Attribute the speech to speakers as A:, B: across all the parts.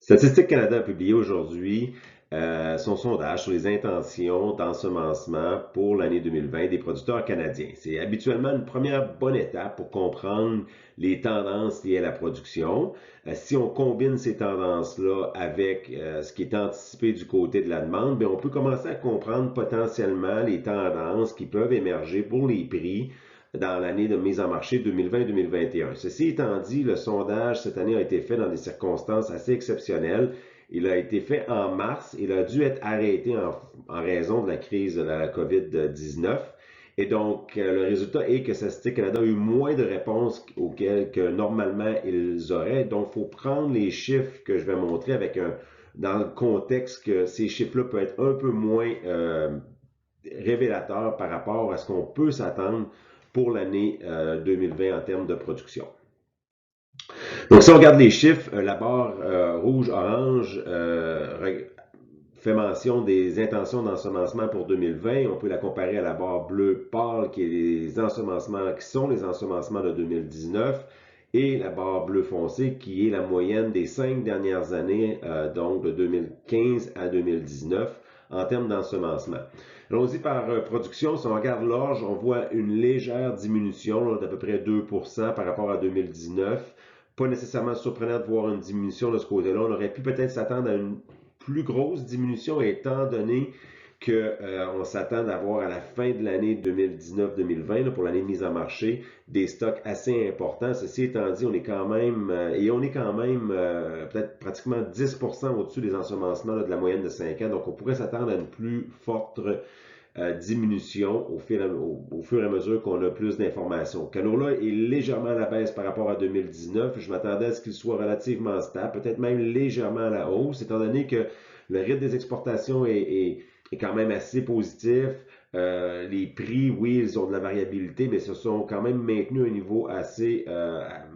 A: Statistique Canada a publié aujourd'hui son sondage sur les intentions d'ensemencement pour l'année 2020 des producteurs canadiens. C'est habituellement une première bonne étape pour comprendre les tendances liées à la production. Si on combine ces tendances-là avec ce qui est anticipé du côté de la demande, bien, on peut commencer à comprendre potentiellement les tendances qui peuvent émerger pour les prix dans l'année de mise en marché 2020-2021. Ceci étant dit, le sondage cette année a été fait dans des circonstances assez exceptionnelles. Il a été fait en mars. Il a dû être arrêté en raison de la crise de la COVID-19. Et donc, le résultat est que Statistique Canada a eu moins de réponses auxquelles que normalement ils auraient. Donc, il faut prendre les chiffres que je vais montrer dans le contexte que ces chiffres-là peuvent être un peu moins révélateurs par rapport à ce qu'on peut s'attendre pour l'année 2020 en termes de production. Donc, si on regarde les chiffres, la barre rouge-orange fait mention des intentions d'ensemencement pour 2020. On peut la comparer à la barre bleue pâle qui est les ensemencements, qui sont les ensemencements de 2019, et la barre bleu foncé qui est la moyenne des 5 dernières années, donc de 2015 à 2019, en termes d'ensemencement. Allons-y par production. Si on regarde l'orge, on voit une légère diminution d'à peu près 2% par rapport à 2019. Pas nécessairement surprenant de voir une diminution de ce côté-là. On aurait pu peut-être s'attendre à une plus grosse diminution étant donné qu'on s'attend d'avoir à la fin de l'année 2019-2020, pour l'année de mise en marché, des stocks assez importants. Ceci étant dit, on est quand même peut-être pratiquement 10% au-dessus des ensemencements de la moyenne de 5 ans. Donc, on pourrait s'attendre à une plus forte diminution au fur et à mesure qu'on a plus d'informations. Canola est légèrement à la baisse par rapport à 2019. Je m'attendais à ce qu'il soit relativement stable, peut-être même légèrement à la hausse, étant donné que le rythme des exportations est quand même assez positif. Les prix, oui, ils ont de la variabilité, mais se sont quand même maintenus à un niveau un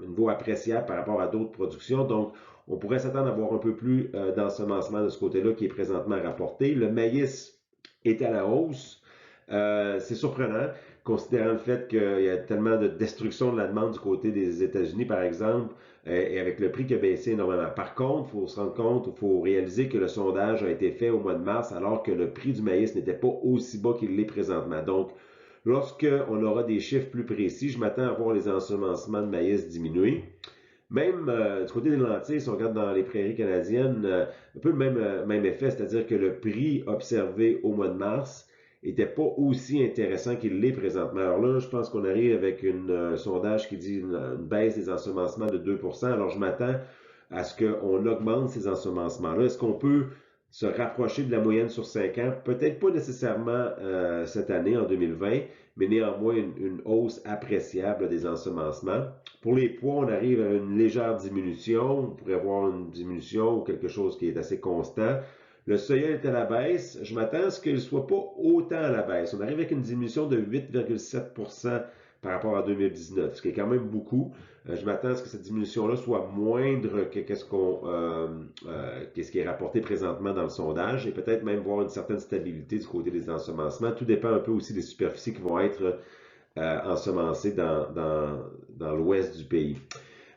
A: niveau appréciable par rapport à d'autres productions. Donc, on pourrait s'attendre à avoir un peu plus d'ensemencement de ce côté-là qui est présentement rapporté. Le maïs est à la hausse. C'est surprenant, considérant le fait qu'il y a tellement de destruction de la demande du côté des États-Unis, par exemple, et avec le prix qui a baissé énormément. Par contre, il faut se rendre compte, il faut réaliser que le sondage a été fait au mois de mars, alors que le prix du maïs n'était pas aussi bas qu'il l'est présentement. Donc, lorsqu'on aura des chiffres plus précis, je m'attends à voir les ensemencements de maïs diminuer. Même du côté des lentilles, si on regarde dans les prairies canadiennes, un peu le même effet, c'est-à-dire que le prix observé au mois de mars n'était pas aussi intéressant qu'il l'est présentement. Alors là, je pense qu'on arrive avec un sondage qui dit une baisse des ensemencements de 2%. Alors je m'attends à ce qu'on augmente ces ensemencements-là. Est-ce qu'on peut se rapprocher de la moyenne sur 5 ans? Peut-être pas nécessairement cette année, en 2020, mais néanmoins une hausse appréciable des ensemencements. Pour les pois, on arrive à une légère diminution. On pourrait voir une diminution ou quelque chose qui est assez constant. Le soya est à la baisse. Je m'attends à ce qu'il ne soit pas autant à la baisse. On arrive avec une diminution de 8,7% par rapport à 2019, ce qui est quand même beaucoup. Je m'attends à ce que cette diminution-là soit moindre que qu'est-ce qui est rapporté présentement dans le sondage et peut-être même voir une certaine stabilité du côté des ensemencements. Tout dépend un peu aussi des superficies qui vont être ensemencées dans l'ouest du pays.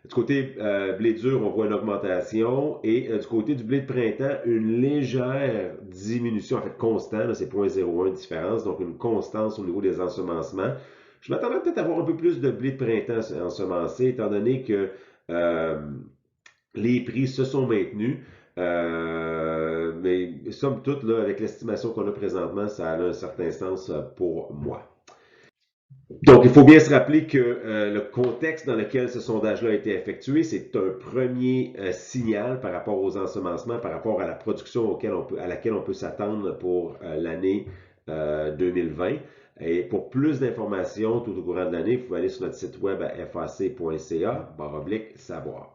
A: Du côté blé dur, on voit une augmentation et du côté du blé de printemps, une légère diminution, en fait constante, c'est 0,01 de différence, donc une constance au niveau des ensemencements. Je m'attendais peut-être à avoir un peu plus de blé de printemps ensemencé, étant donné que euh, les prix se sont maintenus. Mais somme toute, là, avec l'estimation qu'on a présentement, ça a un certain sens pour moi. Donc, il faut bien se rappeler que le contexte dans lequel ce sondage-là a été effectué, c'est un premier signal par rapport aux ensemencements, par rapport à la production à laquelle on peut s'attendre pour l'année 2020. Et pour plus d'informations tout au courant de l'année, vous pouvez aller sur notre site web à fac.ca/savoir.